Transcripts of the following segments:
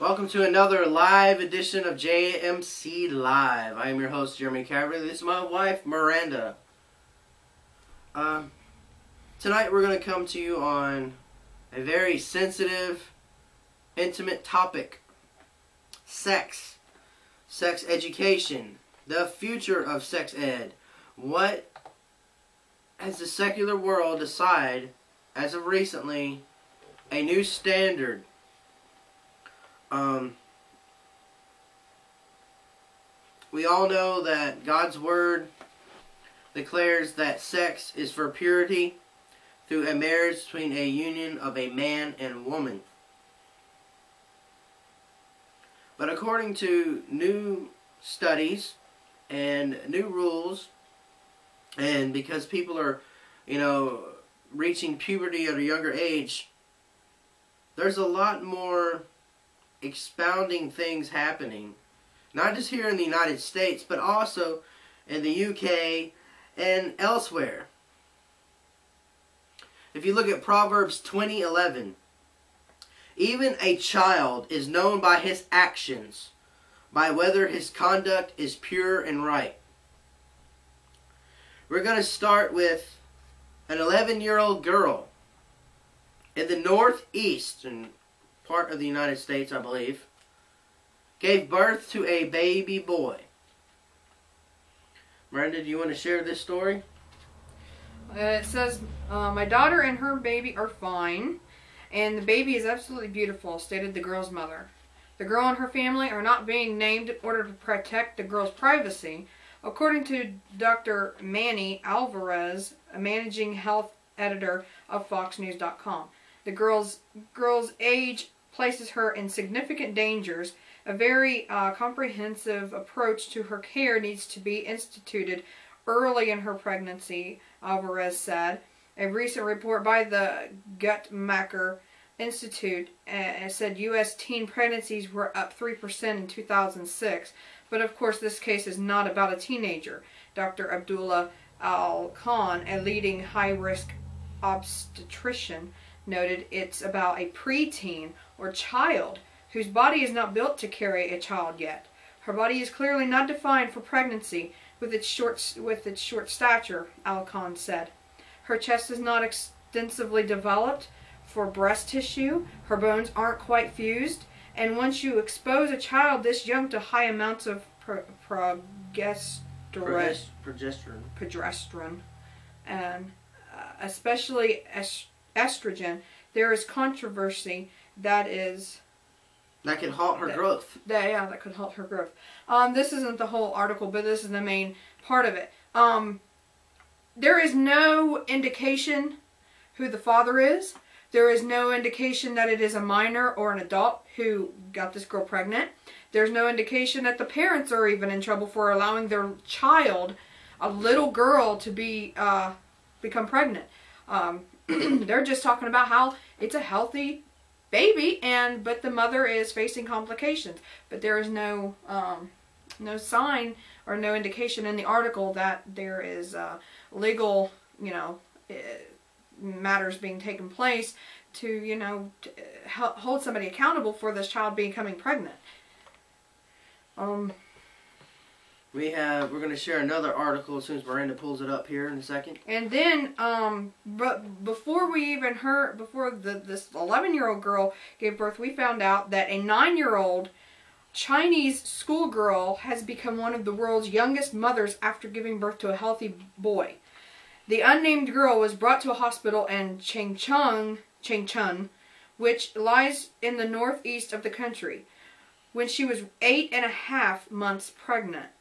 Welcome to another live edition of JMC Live. I am your host, Jeremy Caverley. This is my wife, Miranda. Tonight we're going to come to you on a very sensitive, intimate topic. Sex. Sex education. The future of sex ed. What has the secular world decided, as of recently, a new standard? We all know that God's Word declares that sex is for purity through a marriage between a union of a man and woman. But according to new studies and new rules, and because people are, reaching puberty at a younger age, there's a lot more expounding things happening. Not just here in the United States, but also in the UK and elsewhere. If you look at Proverbs 20:11, even a child is known by his actions, by whether his conduct is pure and right. We're going to start with an 11-year-old girl in the northeastern part of the United States, I believe, gave birth to a baby boy. Miranda, do you want to share this story? It says, my daughter and her baby are fine, and the baby is absolutely beautiful, stated the girl's mother. The girl and her family are not being named in order to protect the girl's privacy, according to Dr. Manny Alvarez, a managing health editor of FoxNews.com. The girl's age places her in significant dangers. A very comprehensive approach to her care needs to be instituted early in her pregnancy, Alvarez said. A recent report by the Guttmacher Institute said U.S. teen pregnancies were up 3% in 2006. But of course this case is not about a teenager. Dr. Abdullah Al-Khan, a leading high-risk obstetrician, noted it's about a preteen or child whose body is not built to carry a child yet. Her body is clearly not defined for pregnancy with its short stature, Al-Khan said. Her chest is not extensively developed for breast tissue. Her bones aren't quite fused. And once you expose a child this young to high amounts of progesterone, and especially estrogen, there is controversy that could halt her growth. That could halt her growth. This isn't the whole article, but this is the main part of it. There is no indication who the father is. There is no indication that it is a minor or an adult who got this girl pregnant. There's no indication that the parents are even in trouble for allowing their child, a little girl, to become pregnant. They're just talking about how it's a healthy baby, but the mother is facing complications. But there is no sign or no indication in the article that there is legal, matters being taken place to, hold somebody accountable for this child becoming pregnant. We're going to share another article as soon as Miranda pulls it up here in a second. And then, but before this 11-year-old girl gave birth, we found out that a 9-year-old Chinese schoolgirl has become one of the world's youngest mothers after giving birth to a healthy boy. The unnamed girl was brought to a hospital in Changchun, which lies in the northeast of the country, when she was 8.5 months pregnant.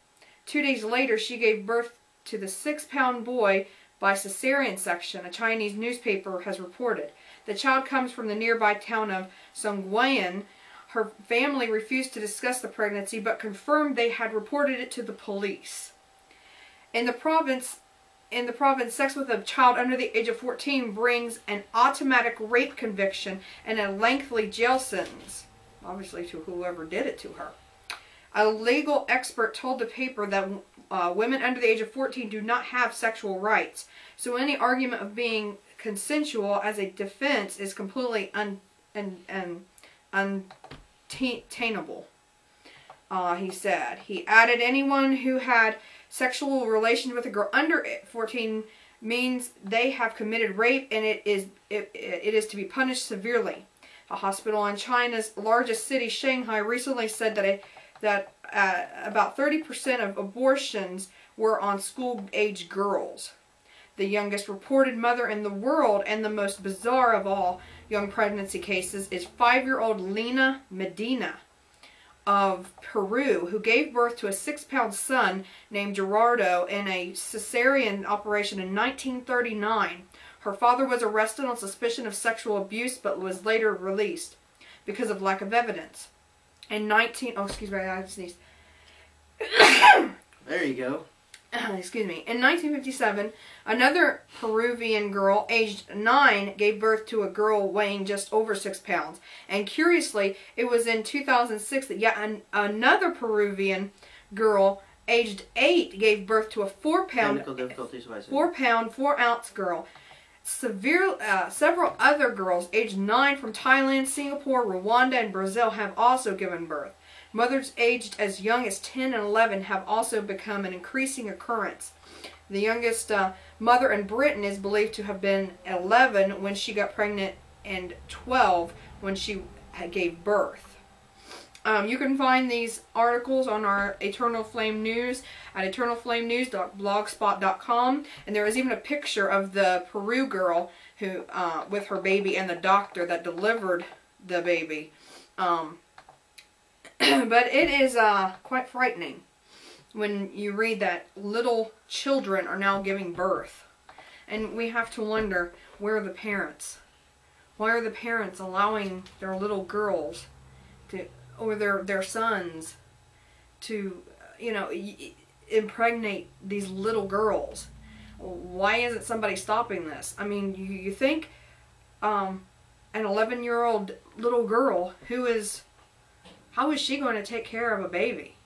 2 days later, she gave birth to the 6-pound boy by cesarean section, a Chinese newspaper has reported. The child comes from the nearby town of Songguan. Her family refused to discuss the pregnancy, but confirmed they had reported it to the police. In the province, sex with a child under the age of 14 brings an automatic rape conviction and a lengthy jail sentence, obviously to whoever did it to her. A legal expert told the paper that women under the age of 14 do not have sexual rights, so any argument of being consensual as a defense is completely taintable. He said. He added, anyone who had sexual relations with a girl under 14 means they have committed rape, and it is to be punished severely. A hospital in China's largest city, Shanghai, recently said that about 30% of abortions were on school-age girls. The youngest reported mother in the world, and the most bizarre of all young pregnancy cases, is 5-year-old Lena Medina of Peru, who gave birth to a 6-pound son named Gerardo in a cesarean operation in 1939. Her father was arrested on suspicion of sexual abuse, but was later released because of lack of evidence. In I just sneezed. There you go. Excuse me. In 1957, another Peruvian girl, aged 9, gave birth to a girl weighing just over 6 pounds. And curiously, it was in 2006 that yet another Peruvian girl, aged 8, gave birth to a 4-pound, 4-ounce girl. Several other girls, aged 9, from Thailand, Singapore, Rwanda, and Brazil have also given birth. Mothers aged as young as 10 and 11 have also become an increasing occurrence. The youngest mother in Britain is believed to have been 11 when she got pregnant and 12 when she gave birth. You can find these articles on our Eternal Flame News at eternalflamenews.blogspot.com, and there is even a picture of the Peru girl who, with her baby, and the doctor that delivered the baby. But it is quite frightening when you read that little children are now giving birth. And we have to wonder, where are the parents? Why are the parents allowing their little girls to, or their sons to, impregnate these little girls? Why isn't somebody stopping this? I mean, you think an 11-year-old little girl how is she going to take care of a baby?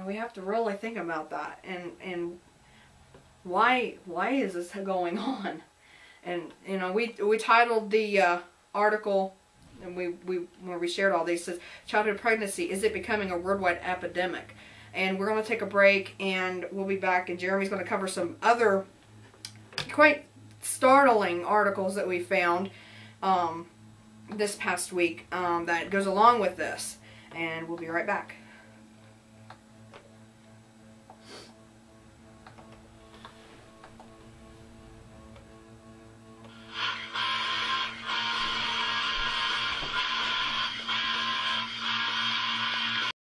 We have to really think about that. And why is this going on? And, we titled the article, and where we shared all these, says, childhood pregnancy, is it becoming a worldwide epidemic? And we're going to take a break, and we'll be back, and Jeremy's going to cover some other quite startling articles that we found this past week that goes along with this, and we'll be right back.